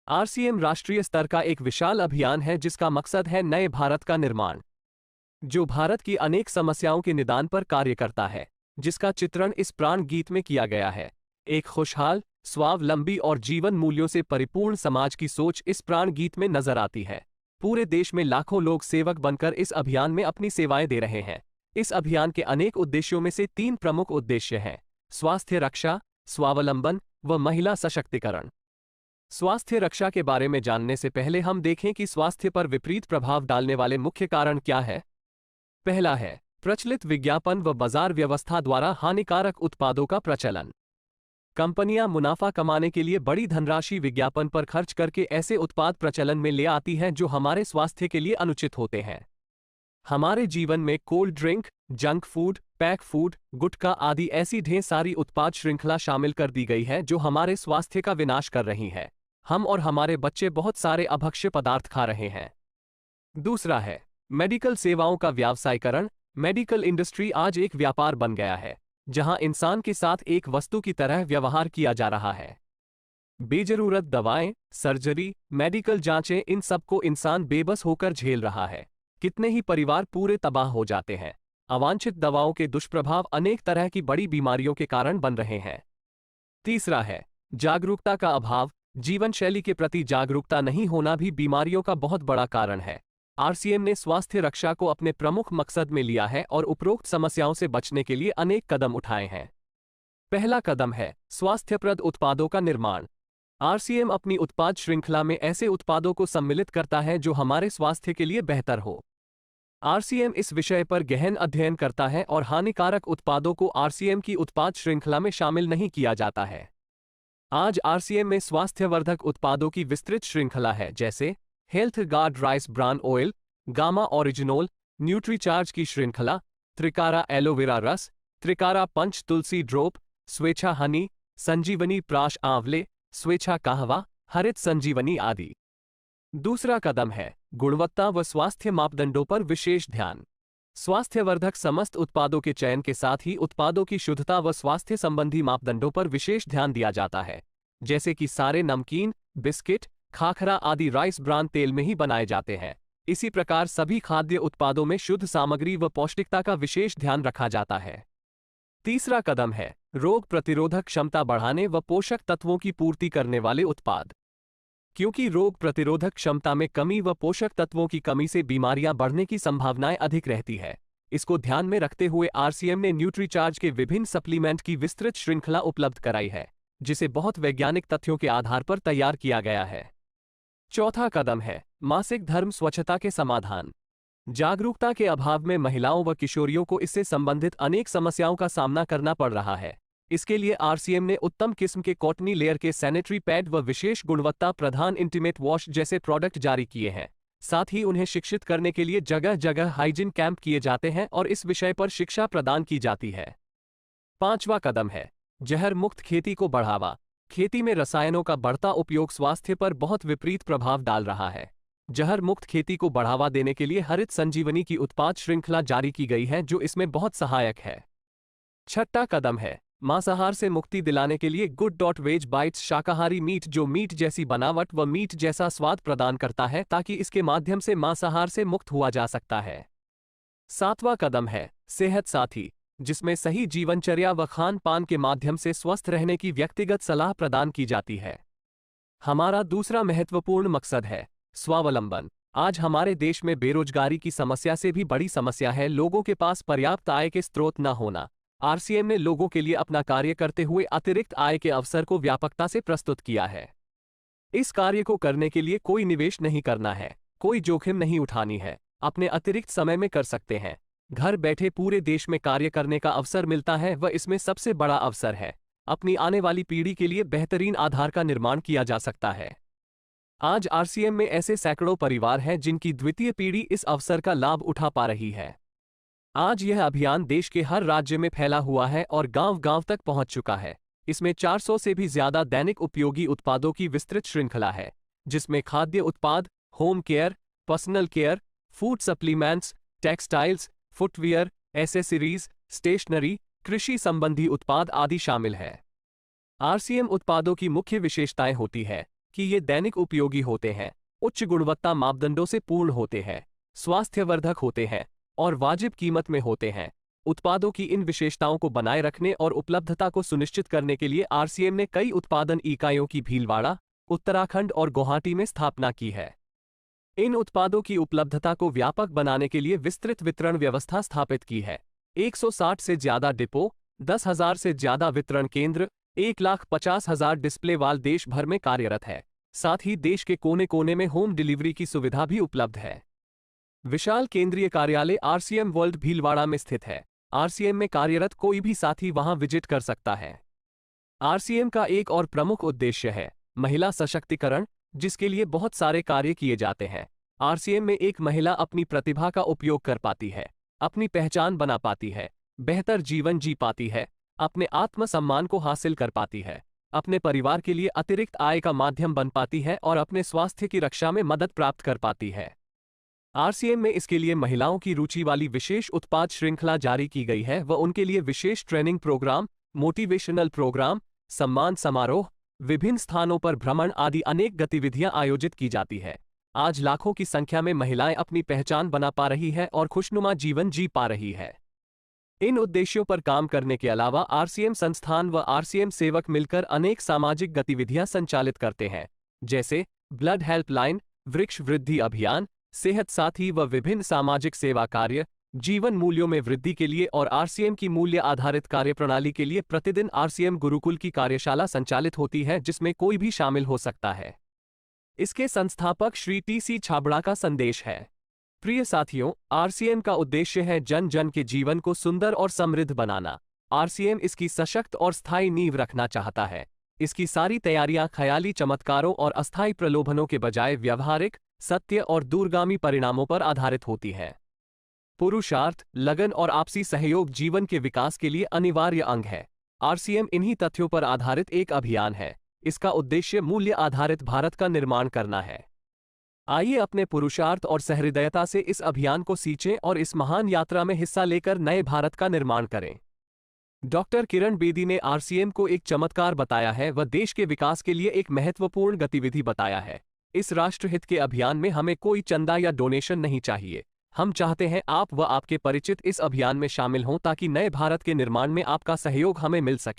RCM राष्ट्रीय स्तर का एक विशाल अभियान है जिसका मकसद है नए भारत का निर्माण, जो भारत की अनेक समस्याओं के निदान पर कार्य करता है, जिसका चित्रण इस प्राण गीत में किया गया है। एक खुशहाल, स्वावलंबी और जीवन मूल्यों से परिपूर्ण समाज की सोच इस प्राण गीत में नजर आती है। पूरे देश में लाखों लोग सेवक बनकर इस अभियान में अपनी सेवाएं दे रहे हैं। इस अभियान के अनेक उद्देश्यों में से 3 प्रमुख उद्देश्य हैं: स्वास्थ्य रक्षा, स्वावलंबन व महिला सशक्तिकरण। स्वास्थ्य रक्षा के बारे में जानने से पहले हम देखें कि स्वास्थ्य पर विपरीत प्रभाव डालने वाले मुख्य कारण क्या है। पहला है प्रचलित विज्ञापन व बाजार व्यवस्था द्वारा हानिकारक उत्पादों का प्रचलन। कंपनियां मुनाफा कमाने के लिए बड़ी धनराशि विज्ञापन पर खर्च करके ऐसे उत्पाद प्रचलन में ले आती हैं जो हमारे स्वास्थ्य के लिए अनुचित होते हैं। हमारे जीवन में cold drink, junk food, pack food, गुटखा आदि ऐसी ढेर सारी उत्पाद श्रृंखला शामिल कर दी गई है जो हमारे स्वास्थ्य का विनाश कर रही है। हम और हमारे बच्चे बहुत सारे अभक्ष्य पदार्थ खा रहे हैं। दूसरा है मेडिकल सेवाओं का व्यावसायीकरण। मेडिकल इंडस्ट्री आज एक व्यापार बन गया है, जहां इंसान के साथ एक वस्तु की तरह व्यवहार किया जा रहा है। बेजरूरत दवाएं, सर्जरी, मेडिकल जांचें, इन सबको इंसान बेबस होकर झेल रहा है। कितने ही परिवार पूरे तबाह हो जाते हैं। अवांछित दवाओं के दुष्प्रभाव अनेक तरह की बड़ी बीमारियों के कारण बन रहे हैं। तीसरा है जागरूकता का अभाव। जीवन शैली के प्रति जागरूकता नहीं होना भी बीमारियों का बहुत बड़ा कारण है। आरसीएम ने स्वास्थ्य रक्षा को अपने प्रमुख मकसद में लिया है और उपरोक्त समस्याओं से बचने के लिए अनेक कदम उठाए हैं। पहला कदम है स्वास्थ्यप्रद उत्पादों का निर्माण। आरसीएम अपनी उत्पाद श्रृंखला में ऐसे उत्पादों को सम्मिलित करता है जो हमारे स्वास्थ्य के लिए बेहतर हो। आरसीएम इस विषय पर गहन अध्ययन करता है और हानिकारक उत्पादों को आरसीएम की उत्पाद श्रृंखला में शामिल नहीं किया जाता है। आज आरसीएम में स्वास्थ्यवर्धक उत्पादों की विस्तृत श्रृंखला है, जैसे health guard rice bran oil, gamma oryzanol, Nutricharge की श्रृंखला, त्रिकारा एलोवेरा रस, त्रिकारा पंच तुलसी ड्रॉप, स्वेच्छा हनी, संजीवनी प्राश आंवले, स्वेच्छा कहवा, हरित संजीवनी आदि। दूसरा कदम है गुणवत्ता व स्वास्थ्य मापदंडों पर विशेष ध्यान। स्वास्थ्यवर्धक समस्त उत्पादों के चयन के साथ ही उत्पादों की शुद्धता व स्वास्थ्य संबंधी मापदंडों पर विशेष ध्यान दिया जाता है, जैसे कि सारे नमकीन, बिस्किट, खाखरा आदि राइस ब्रान तेल में ही बनाए जाते हैं। इसी प्रकार सभी खाद्य उत्पादों में शुद्ध सामग्री व पौष्टिकता का विशेष ध्यान रखा जाता है। तीसरा कदम है रोग प्रतिरोधक क्षमता बढ़ाने व पोषक तत्वों की पूर्ति करने वाले उत्पाद। क्योंकि रोग प्रतिरोधक क्षमता में कमी व पोषक तत्वों की कमी से बीमारियां बढ़ने की संभावनाएं अधिक रहती है, इसको ध्यान में रखते हुए आरसीएम ने न्यूट्रीचार्ज के विभिन्न सप्लीमेंट की विस्तृत श्रृंखला उपलब्ध कराई है, जिसे बहुत वैज्ञानिक तथ्यों के आधार पर तैयार किया गया है। चौथा कदम है मासिक धर्म स्वच्छता के समाधान। जागरूकता के अभाव में महिलाओं व किशोरियों को इससे संबंधित अनेक समस्याओं का सामना करना पड़ रहा है। इसके लिए आरसीएम ने उत्तम किस्म के कॉटनी लेयर के सैनिटरी पैड व विशेष गुणवत्ता प्रधान इंटीमेट वॉश जैसे प्रोडक्ट जारी किए हैं। साथ ही उन्हें शिक्षित करने के लिए जगह जगह हाइजीन कैंप किए जाते हैं और इस विषय पर शिक्षा प्रदान की जाती है। पांचवा कदम है जहर मुक्त खेती को बढ़ावा। खेती में रसायनों का बढ़ता उपयोग स्वास्थ्य पर बहुत विपरीत प्रभाव डाल रहा है। जहर मुक्त खेती को बढ़ावा देने के लिए हरित संजीवनी की उत्पाद श्रृंखला जारी की गई है, जो इसमें बहुत सहायक है। छठा कदम है मांसाहार से मुक्ति दिलाने के लिए गुड.वेज बाइट्स शाकाहारी मीट, जो मीट जैसी बनावट व मीट जैसा स्वाद प्रदान करता है, ताकि इसके माध्यम से मांसाहार से मुक्त हुआ जा सकता है। सातवां कदम है सेहत साथी, जिसमें सही जीवनचर्या व खान पान के माध्यम से स्वस्थ रहने की व्यक्तिगत सलाह प्रदान की जाती है। हमारा दूसरा महत्वपूर्ण मकसद है स्वावलंबन। आज हमारे देश में बेरोजगारी की समस्या से भी बड़ी समस्या है लोगों के पास पर्याप्त आय के स्रोत न होना। आरसीएम ने लोगों के लिए अपना कार्य करते हुए अतिरिक्त आय के अवसर को व्यापकता से प्रस्तुत किया है। इस कार्य को करने के लिए कोई निवेश नहीं करना है, कोई जोखिम नहीं उठानी है, अपने अतिरिक्त समय में कर सकते हैं। घर बैठे पूरे देश में कार्य करने का अवसर मिलता है व इसमें सबसे बड़ा अवसर है अपनी आने वाली पीढ़ी के लिए बेहतरीन आधार का निर्माण किया जा सकता है। आज आरसीएम में ऐसे सैकड़ों परिवार हैं जिनकी द्वितीय पीढ़ी इस अवसर का लाभ उठा पा रही है। आज यह अभियान देश के हर राज्य में फैला हुआ है और गांव-गांव तक पहुंच चुका है। इसमें 400 से भी ज्यादा दैनिक उपयोगी उत्पादों की विस्तृत श्रृंखला है, जिसमें खाद्य उत्पाद, home care, personal care, food supplements, textiles, footwear, accessories, stationery, कृषि संबंधी उत्पाद आदि शामिल है। आरसीएम उत्पादों की मुख्य विशेषताएं होती है कि ये दैनिक उपयोगी होते हैं, उच्च गुणवत्ता मापदंडों से पूर्ण होते हैं, स्वास्थ्यवर्धक होते हैं और वाजिब कीमत में होते हैं। उत्पादों की इन विशेषताओं को बनाए रखने और उपलब्धता को सुनिश्चित करने के लिए आरसीएम ने कई उत्पादन इकाइयों की भीलवाड़ा, उत्तराखंड और गुवाहाटी में स्थापना की है। इन उत्पादों की उपलब्धता को व्यापक बनाने के लिए विस्तृत वितरण व्यवस्था स्थापित की है। 160 से ज्यादा डिपो, 10,000 से ज्यादा वितरण केंद्र, 1,50,000 डिस्प्ले वाल देश भर में कार्यरत है। साथ ही देश के कोने कोने में होम डिलीवरी की सुविधा भी उपलब्ध है। विशाल केंद्रीय कार्यालय आरसीएम वर्ल्ड भीलवाड़ा में स्थित है। आरसीएम में कार्यरत कोई भी साथी वहां विजिट कर सकता है। आरसीएम का एक और प्रमुख उद्देश्य है महिला सशक्तिकरण, जिसके लिए बहुत सारे कार्य किए जाते हैं। आरसीएम में एक महिला अपनी प्रतिभा का उपयोग कर पाती है, अपनी पहचान बना पाती है, बेहतर जीवन जी पाती है, अपने आत्मसम्मान को हासिल कर पाती है, अपने परिवार के लिए अतिरिक्त आय का माध्यम बन पाती है और अपने स्वास्थ्य की रक्षा में मदद प्राप्त कर पाती है। आरसीएम में इसके लिए महिलाओं की रुचि वाली विशेष उत्पाद श्रृंखला जारी की गई है व उनके लिए विशेष ट्रेनिंग प्रोग्राम, मोटिवेशनल प्रोग्राम, सम्मान समारोह, विभिन्न स्थानों पर भ्रमण आदि अनेक गतिविधियां आयोजित की जाती है। आज लाखों की संख्या में महिलाएं अपनी पहचान बना पा रही है और खुशनुमा जीवन जी पा रही है। इन उद्देश्यों पर काम करने के अलावा आरसीएम संस्थान व आरसीएम सेवक मिलकर अनेक सामाजिक गतिविधियां संचालित करते हैं, जैसे ब्लड हेल्पलाइन, वृक्ष वृद्धि अभियान, सेहत साथी व विभिन्न सामाजिक सेवा कार्य, जीवन मूल्यों में वृद्धि के लिए और आरसीएम की मूल्य आधारित कार्यप्रणाली के लिए प्रतिदिन आरसीएम गुरुकुल की कार्यशाला संचालित होती है, जिसमें कोई भी शामिल हो सकता है। इसके संस्थापक श्री टी.सी. छाबड़ा का संदेश है। प्रिय साथियों, आरसीएम का उद्देश्य है जन जन के जीवन को सुंदर और समृद्ध बनाना। आरसीएम इसकी सशक्त और स्थायी नींव रखना चाहता है। इसकी सारी तैयारियां ख्याली चमत्कारों और अस्थायी प्रलोभनों के बजाय व्यवहारिक, सत्य और दूरगामी परिणामों पर आधारित होती है। पुरुषार्थ, लगन और आपसी सहयोग जीवन के विकास के लिए अनिवार्य अंग है। आरसीएम इन्हीं तथ्यों पर आधारित एक अभियान है। इसका उद्देश्य मूल्य आधारित भारत का निर्माण करना है। आइए अपने पुरुषार्थ और सहृदयता से इस अभियान को सींचें और इस महान यात्रा में हिस्सा लेकर नए भारत का निर्माण करें। डॉक्टर किरण बेदी ने आरसीएम को एक चमत्कार बताया है व देश के विकास के लिए एक महत्वपूर्ण गतिविधि बताया है। इस राष्ट्रहित के अभियान में हमें कोई चंदा या डोनेशन नहीं चाहिए। हम चाहते हैं आप व आपके परिचित इस अभियान में शामिल हों ताकि नए भारत के निर्माण में आपका सहयोग हमें मिल सके।